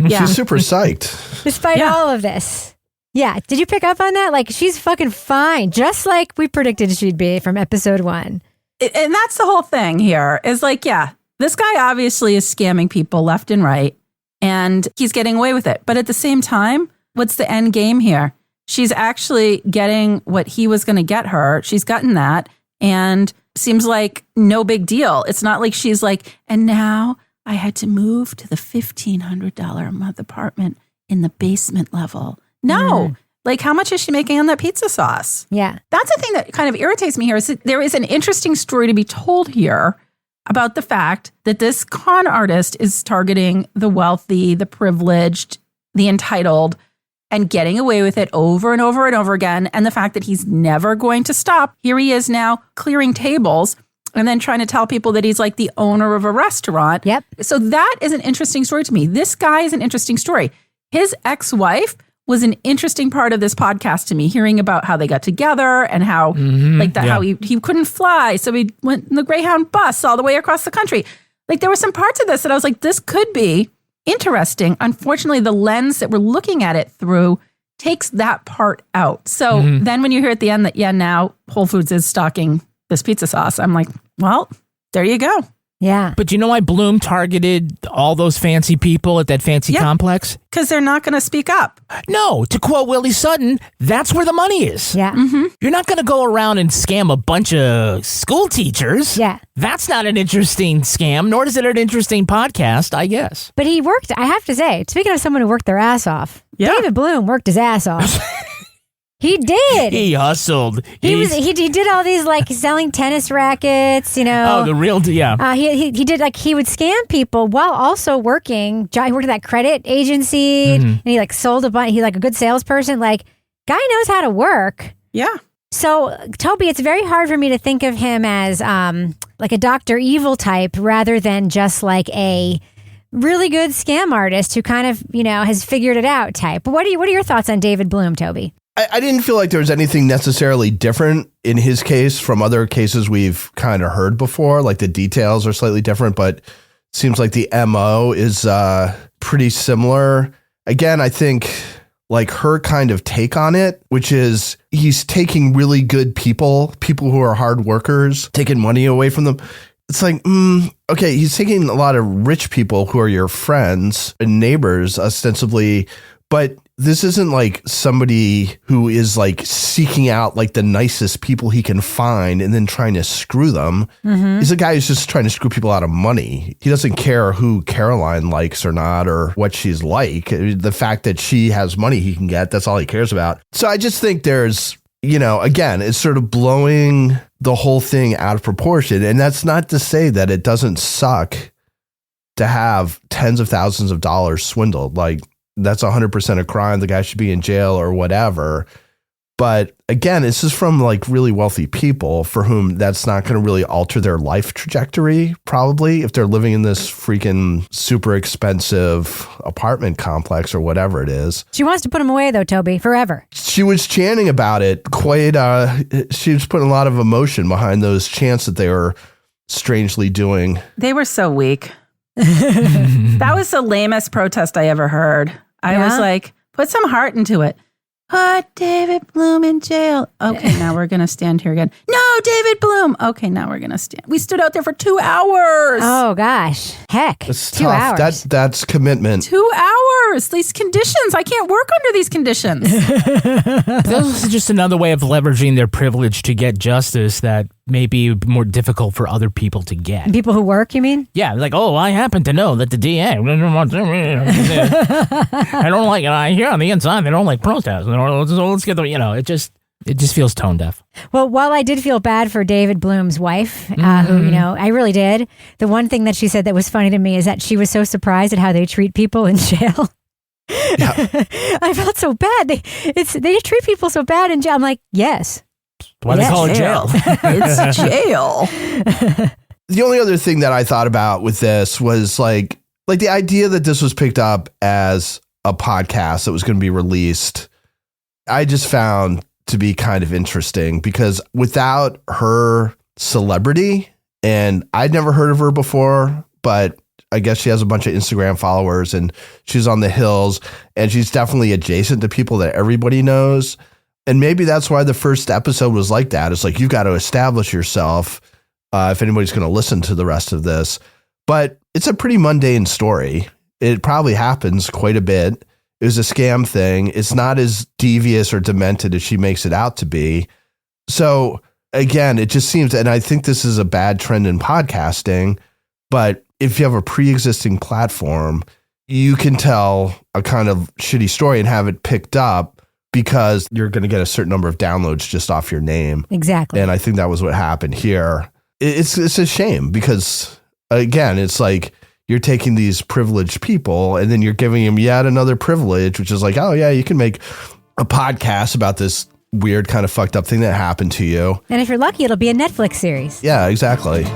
She's super psyched. Despite all of this. Yeah. Did you pick up on that? She's fucking fine. Just like we predicted she'd be from episode 1. And that's the whole thing here is this guy obviously is scamming people left and right, and he's getting away with it. But at the same time, what's the end game here? She's actually getting what he was going to get her. She's gotten that, and seems like no big deal. It's not like she's and now I had to move to the $1,500 a month apartment in the basement level. No. How much is she making on that pizza sauce? Yeah. That's the thing that kind of irritates me here is that there is an interesting story to be told here about the fact that this con artist is targeting the wealthy, the privileged, the entitled, and getting away with it over and over and over again. And the fact that he's never going to stop. Here he is now clearing tables and then trying to tell people that he's the owner of a restaurant. Yep. So that is an interesting story to me. This guy is an interesting story. His ex-wife was an interesting part of this podcast to me, hearing about how they got together and how how he couldn't fly. So he went in the Greyhound bus all the way across the country. There were some parts of this that I was this could be interesting. Unfortunately, the lens that we're looking at it through takes that part out. So then when you hear at the end that, now Whole Foods is stocking this pizza sauce, I'm well, there you go. Yeah. But you know why Bloom targeted all those fancy people at that fancy complex? Because they're not going to speak up. No, to quote Willie Sutton, that's where the money is. Yeah. You're not going to go around and scam a bunch of school teachers. Yeah. That's not an interesting scam, nor is it an interesting podcast, I guess. But he worked, I have to say, speaking of someone who worked their ass off, David Bloom worked his ass off. He did. He hustled. He did all these selling tennis rackets, Oh, the real he did he would scam people while also working. He worked at that credit agency and he sold a bunch. He's a good salesperson. Guy knows how to work. Yeah. So Toby, it's very hard for me to think of him as a Dr. Evil type rather than just a really good scam artist who kind of has figured it out type. What are your thoughts on David Bloom, Toby? I didn't feel like there was anything necessarily different in his case from other cases we've kind of heard before. Like the details are slightly different, but seems like the MO is pretty similar. Again, I think like her kind of take on it, which is he's taking really good people who are hard workers, taking money away from them. It's like, okay, he's taking a lot of rich people who are your friends and neighbors ostensibly, but this isn't like somebody who is like seeking out like the nicest people he can find and then trying to screw them. Mm-hmm. He's a guy who's just trying to screw people out of money. He doesn't care who Caroline likes or not or what she's like. The fact that she has money he can get, that's all he cares about. So I just think there's, again, it's sort of blowing the whole thing out of proportion. And that's not to say that it doesn't suck to have tens of thousands of dollars swindled. Like, that's 100% a crime. The guy should be in jail or whatever. But again, this is from like really wealthy people for whom that's not going to really alter their life trajectory, probably, if they're living in this freaking super expensive apartment complex or whatever it is. She wants to put him away, though, Toby, forever. She was chanting about it quite. She was putting a lot of emotion behind those chants that they were strangely doing. They were so weak. That was the lamest protest I ever heard. I was like, put some heart into it. Put David Bloom in jail. Okay, now we're going to stand here again. No, David Bloom. Okay, now we're going to stand. We stood out there for 2 hours. Oh, gosh. Heck. That's 2 tough. hours. That's commitment. 2 hours. These conditions. I can't work under these conditions. This is just another way of leveraging their privilege to get justice that may be more difficult for other people to get. People who work, you mean? Yeah, like, I happen to know that the DA, I don't like it. I hear on the inside they don't like protests. Let's get it just feels tone deaf. Well, while I did feel bad for David Bloom's wife, who, I really did, the one thing that she said that was funny to me is that she was so surprised at how they treat people in jail. Yeah. I felt so bad. They treat people so bad in jail. I'm like, yes. Why they call it jail? It's jail. The only other thing that I thought about with this was like the idea that this was picked up as a podcast that was going to be released, I just found to be kind of interesting because without her celebrity, and I'd never heard of her before, but I guess she has a bunch of Instagram followers and she's on the Hills and she's definitely adjacent to people that everybody knows. And maybe that's why the first episode was like that. It's like, you've got to establish yourself if anybody's going to listen to the rest of this. But it's a pretty mundane story. It probably happens quite a bit. It was a scam thing. It's not as devious or demented as she makes it out to be. So again, it just seems, and I think this is a bad trend in podcasting, but if you have a pre-existing platform, you can tell a kind of shitty story and have it picked up because you're going to get a certain number of downloads just off your name. Exactly. And I think that was what happened here. It's a shame because, again, it's like you're taking these privileged people and then you're giving them yet another privilege, which is like, oh, yeah, you can make a podcast about this weird kind of fucked up thing that happened to you. And if you're lucky, it'll be a Netflix series. Yeah, exactly.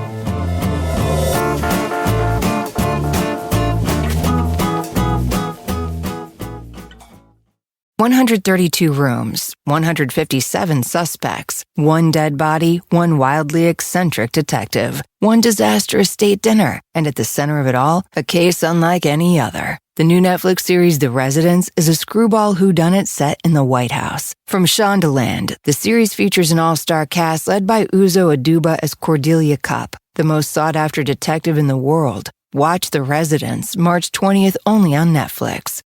$132 rooms, 157 suspects, one dead body, one wildly eccentric detective, one disastrous state dinner, and at the center of it all, a case unlike any other. The new Netflix series The Residents is a screwball whodunit set in the White House. From Shondaland, the series features an all-star cast led by Uzo Aduba as Cordelia Cupp, the most sought-after detective in the world. Watch The Residents, March 20th, only on Netflix.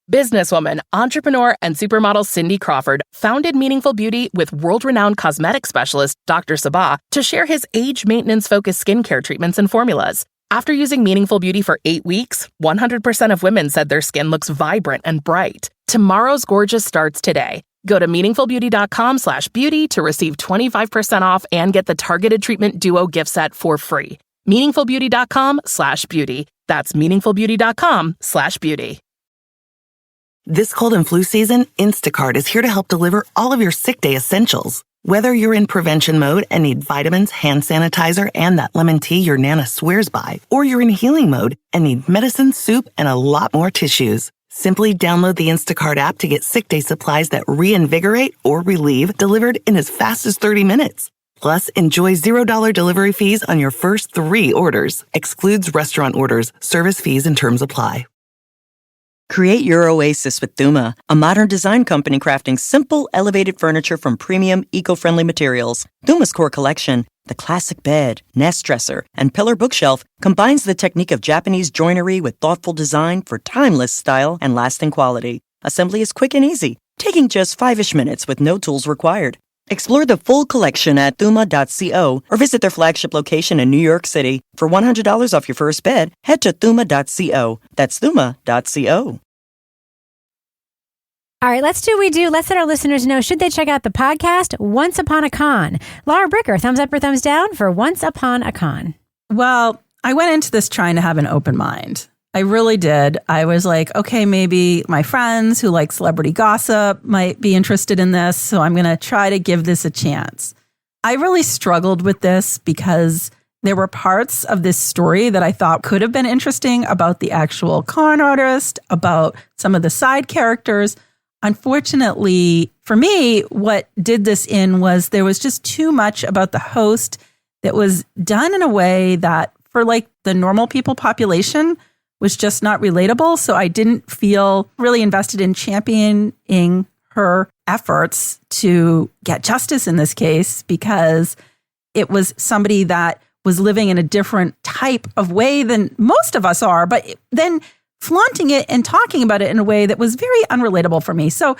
Businesswoman, entrepreneur, and supermodel Cindy Crawford founded Meaningful Beauty with world-renowned cosmetic specialist Dr. Sabah to share his age maintenance-focused skincare treatments and formulas. After using Meaningful Beauty for 8 weeks, 100% of women said their skin looks vibrant and bright. Tomorrow's gorgeous starts today. Go to meaningfulbeauty.com/beauty to receive 25% off and get the Targeted Treatment Duo gift set for free. meaningfulbeauty.com/beauty. That's meaningfulbeauty.com/beauty. This cold and flu season, Instacart is here to help deliver all of your sick day essentials. Whether you're in prevention mode and need vitamins, hand sanitizer, and that lemon tea your Nana swears by, or you're in healing mode and need medicine, soup, and a lot more tissues, Simply download the Instacart app to get sick day supplies that reinvigorate or relieve delivered in as fast as 30 minutes. Plus, enjoy $0 delivery fees on your first 3 orders. Excludes restaurant orders. Service fees and terms apply. Create your oasis with Thuma, a modern design company crafting simple, elevated furniture from premium, eco-friendly materials. Thuma's core collection, the classic bed, nest dresser, and pillar bookshelf, combines the technique of Japanese joinery with thoughtful design for timeless style and lasting quality. Assembly is quick and easy, taking just 5-ish minutes with no tools required. Explore the full collection at thuma.co or visit their flagship location in New York City. For $100 off your first bed, head to thuma.co. That's thuma.co. All right, let's do what we do. Let's let our listeners know, should they check out the podcast Once Upon a Con? Laura Bricker, thumbs up or thumbs down for Once Upon a Con? Well, I went into this trying to have an open mind. I really did. I was like, okay, maybe my friends who like celebrity gossip might be interested in this, so I'm going to try to give this a chance. I really struggled with this because there were parts of this story that I thought could have been interesting about the actual con artist, about some of the side characters. Unfortunately, for me, what did this in was there was just too much about the host that was done in a way that for like the normal people population was just not relatable. So I didn't feel really invested in championing her efforts to get justice in this case, because it was somebody that was living in a different type of way than most of us are, but then flaunting it and talking about it in a way that was very unrelatable for me. So,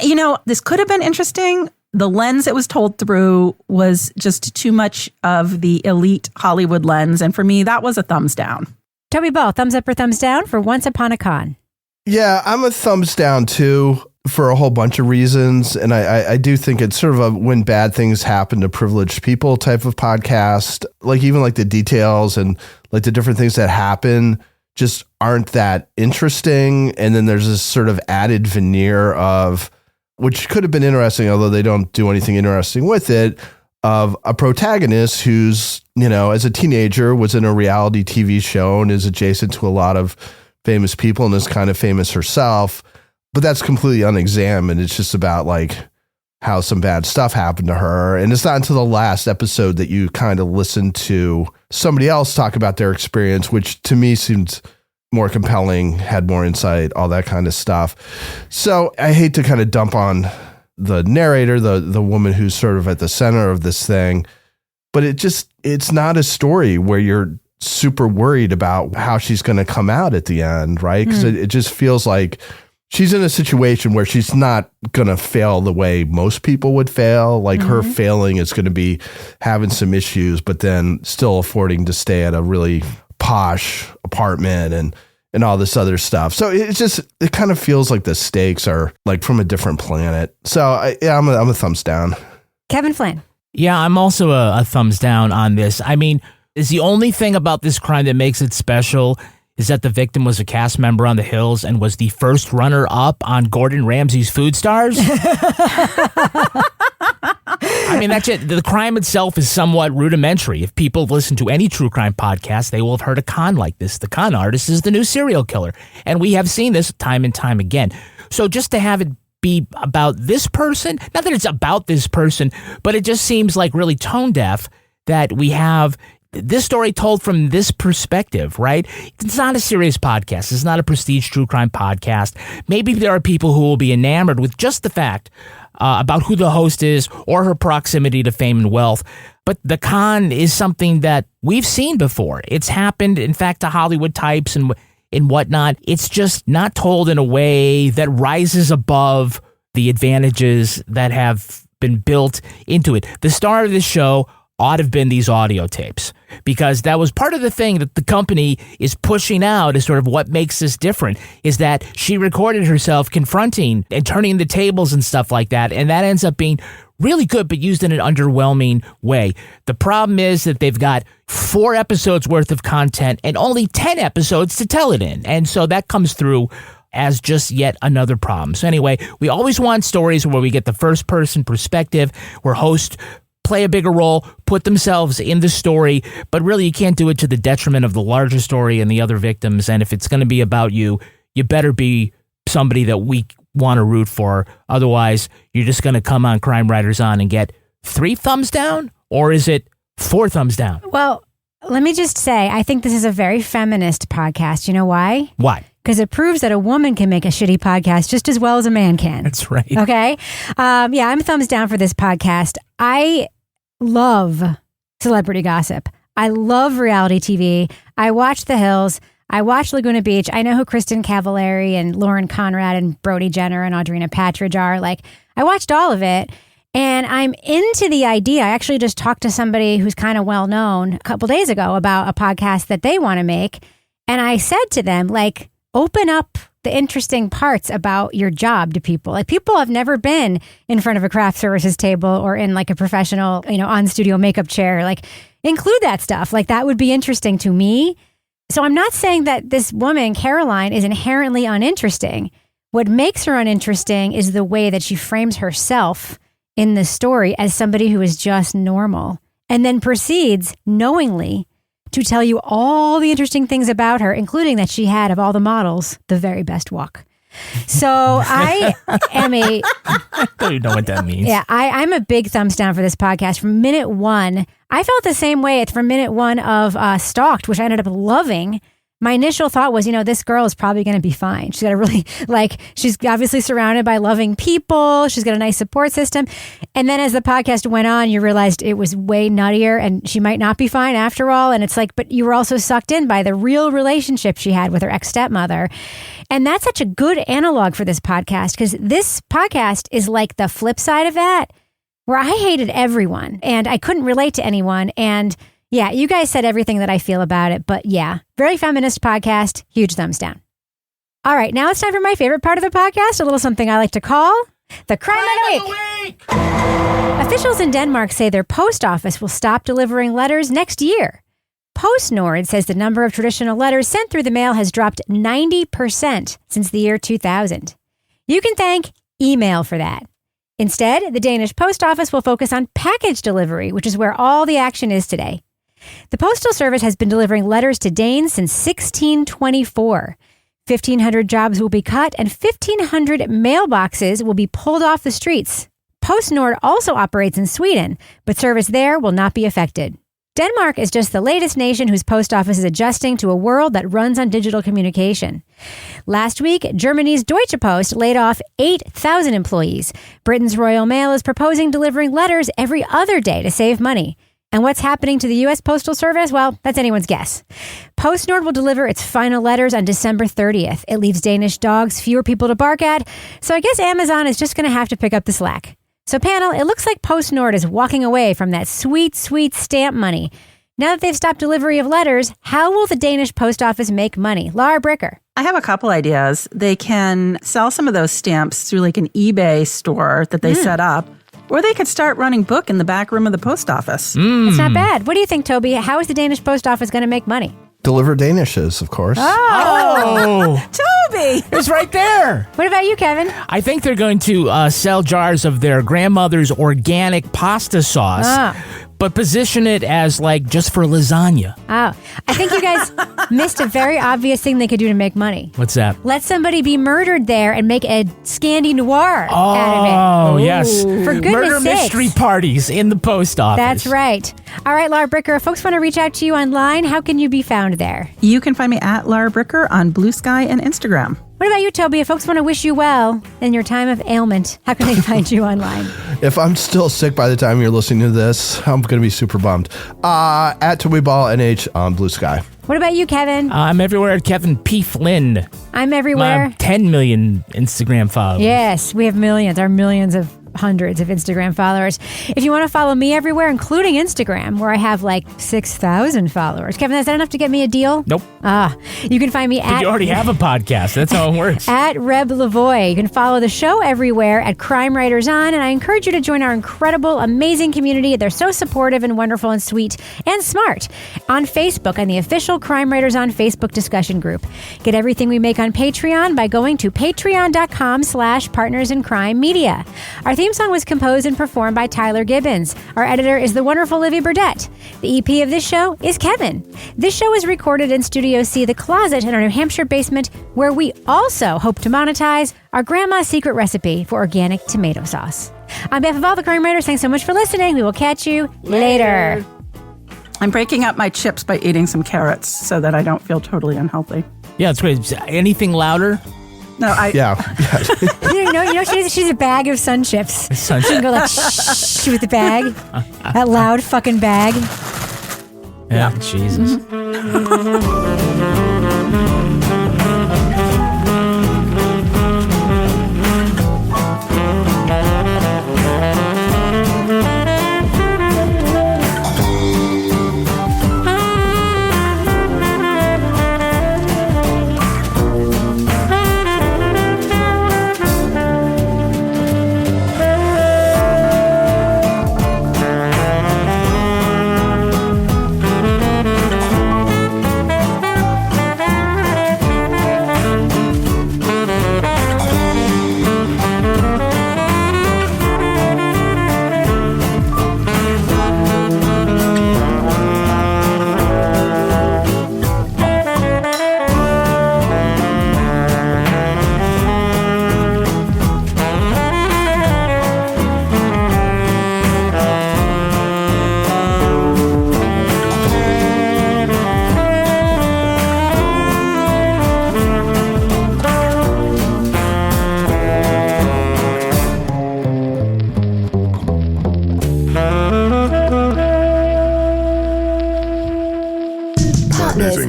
you know, this could have been interesting. The lens it was told through was just too much of the elite Hollywood lens. And for me, that was a thumbs down. Toby Ball, thumbs up or thumbs down for Once Upon a Con? Yeah, I'm a thumbs down too for a whole bunch of reasons. And I do think it's sort of a when bad things happen to privileged people type of podcast. Like even like the details and like the different things that happen just aren't that interesting. And then there's this sort of added veneer of, which could have been interesting, although they don't do anything interesting with it, of a protagonist who's, you know, as a teenager was in a reality TV show and is adjacent to a lot of famous people and is kind of famous herself, but that's completely unexamined. It's just about like how some bad stuff happened to her. And it's not until the last episode that you kind of listen to somebody else talk about their experience, which to me seemed more compelling, had more insight, all that kind of stuff. So I hate to kind of dump on the narrator, the woman who's sort of at the center of this thing, but it's not a story where you're super worried about how she's going to come out at the end, right? Because it just feels like she's in a situation where she's not going to fail the way most people would fail. Like her failing is going to be having some issues, but then still affording to stay at a really posh apartment and all this other stuff. So it kind of feels like the stakes are like from a different planet. So I'm a thumbs down. Kevin Flynn. Yeah, I'm also a thumbs down on this. I mean, is the only thing about this crime that makes it special is that the victim was a cast member on The Hills and was the first runner-up on Gordon Ramsay's Food Stars? I mean, that's it. The crime itself is somewhat rudimentary. If people listen to any true crime podcast, they will have heard a con like this. The con artist is the new serial killer. And we have seen this time and time again. So just to have it be about this person, not that it's about this person, but it just seems like really tone deaf that we have this story told from this perspective, right? It's not a serious podcast. It's not a prestige true crime podcast. Maybe there are people who will be enamored with just the fact about who the host is or her proximity to fame and wealth. But the con is something that we've seen before. It's happened, in fact, to Hollywood types and whatnot. It's just not told in a way that rises above the advantages that have been built into it. The star of this show ought to have been these audio tapes, because that was part of the thing that the company is pushing out as sort of what makes this different, is that she recorded herself confronting and turning the tables and stuff like that, and that ends up being really good, but used in an underwhelming way. The problem is that they've got 4 episodes worth of content and only 10 episodes to tell it in, and so that comes through as just yet another problem. So anyway, we always want stories where we get the first-person perspective, where hosts play a bigger role, put themselves in the story, but really you can't do it to the detriment of the larger story and the other victims. And if it's going to be about you, you better be somebody that we want to root for. Otherwise, you're just going to come on Crime Writers On and get 3 thumbs down? Or is it 4 thumbs down? Well, let me just say, I think this is a very feminist podcast. You know why? Why? Because it proves that a woman can make a shitty podcast just as well as a man can. That's right. Okay? Yeah, I'm thumbs down for this podcast. I love celebrity gossip. I love reality TV. I watch The Hills. I watch Laguna Beach. I know who Kristen Cavallari and Lauren Conrad and Brody Jenner and Audrina Patridge are. Like, I watched all of it. And I'm into the idea. I actually just talked to somebody who's kind of well known a couple days ago about a podcast that they want to make. And I said to them, like, open up the interesting parts about your job to people. Like, people have never been in front of a craft services table or in like a professional, on studio makeup chair. Like, include that stuff. Like, that would be interesting to me. So I'm not saying that this woman, Caroline, is inherently uninteresting. What makes her uninteresting is the way that she frames herself in the story as somebody who is just normal, and then proceeds knowingly to tell you all the interesting things about her, including that she had, of all the models, the very best walk. So I am I don't even know what that means. Yeah, I'm a big thumbs down for this podcast. From minute one, I felt the same way from minute one of Stalked, which I ended up loving. My initial thought was, this girl is probably going to be fine. She's got a really, she's obviously surrounded by loving people. She's got a nice support system. And then as the podcast went on, you realized it was way nuttier and she might not be fine after all. And it's like, but you were also sucked in by the real relationship she had with her ex-stepmother. And that's such a good analog for this podcast, because this podcast is like the flip side of that, where I hated everyone and I couldn't relate to anyone. And yeah, you guys said everything that I feel about it, but yeah, very feminist podcast, huge thumbs down. All right, now it's time for my favorite part of the podcast, a little something I like to call the Crime of the Week. Officials in Denmark say their post office will stop delivering letters next year. PostNord says the number of traditional letters sent through the mail has dropped 90% since the year 2000. You can thank email for that. Instead, the Danish post office will focus on package delivery, which is where all the action is today. The Postal Service has been delivering letters to Danes since 1624. 1,500 jobs will be cut and 1,500 mailboxes will be pulled off the streets. PostNord also operates in Sweden, but service there will not be affected. Denmark is just the latest nation whose post office is adjusting to a world that runs on digital communication. Last week, Germany's Deutsche Post laid off 8,000 employees. Britain's Royal Mail is proposing delivering letters every other day to save money. And what's happening to the U.S. Postal Service? Well, that's anyone's guess. PostNord will deliver its final letters on December 30th. It leaves Danish dogs fewer people to bark at, so I guess Amazon is just going to have to pick up the slack. So panel, it looks like PostNord is walking away from that sweet, sweet stamp money. Now that they've stopped delivery of letters, how will the Danish post office make money? Laura Bricker. I have a couple ideas. They can sell some of those stamps through like an eBay store that they set up. Or they could start running book in the back room of the post office. That's not bad. What do you think, Toby? How is the Danish post office going to make money? Deliver Danishes, of course. Oh, Toby! It's right there. What about you, Kevin? I think they're going to sell jars of their grandmother's organic pasta sauce, but position it as like just for lasagna. Oh, I think you guys missed a very obvious thing they could do to make money. What's that? Let somebody be murdered there and make a Scandi Noir out of it. Oh, yes. For goodness Murder sakes. mystery parties in the post office. That's right. All right, Laura Bricker, if folks want to reach out to you online, how can you be found there? You can find me at Laura Bricker on Blue Sky and Instagram. What about you, Toby? If folks want to wish you well in your time of ailment, how can they find you online? If I'm still sick by the time you're listening to this, I'm going to be super bummed. At Toby Ball NH on Blue Sky. What about you, Kevin? I'm everywhere at Kevin P. Flynn. I'm everywhere. 10 million Instagram followers. Yes, we have millions. Our millions of hundreds of Instagram followers. If you want to follow me everywhere, including Instagram, where I have like 6,000 followers. Kevin, is that enough to get me a deal? Nope. You can find me But you already have a podcast. That's how it works. At Reb Lavoie. You can follow the show everywhere at Crime Writers On, and I encourage you to join our incredible, amazing community. They're so supportive and wonderful and sweet and smart. On Facebook, on the official Crime Writers On Facebook discussion group. Get everything we make on Patreon by going to patreon.com/partnersincrimemedia. Our theme theme song was composed and performed by Tyler Gibbons. Our editor is the wonderful Livy Burdett. The EP of this show is Kevin. This show is recorded in Studio C, The Closet, in our New Hampshire basement, where we also hope to monetize our grandma's secret recipe for organic tomato sauce. On behalf of all the Crime Writers, thanks so much for listening. We will catch you later. I'm breaking up my chips by eating some carrots so that I don't feel totally unhealthy. Yeah, it's great. Anything louder? No, Yeah. you know she's a bag of Sun Chips. She can go like shh with the bag. That loud fucking bag. Yeah, Jesus.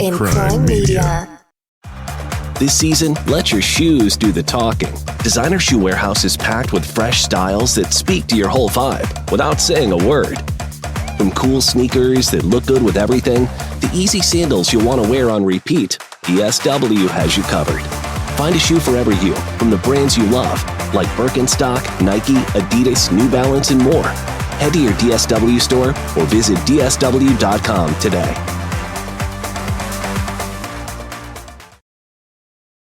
In Crime Media. This season, let your shoes do the talking. Designer Shoe Warehouse is packed with fresh styles that speak to your whole vibe without saying a word. From cool sneakers that look good with everything, to easy sandals you'll want to wear on repeat, DSW has you covered. Find a shoe for every you from the brands you love, like Birkenstock, Nike, Adidas, New Balance, and more. Head to your DSW store or visit DSW.com today.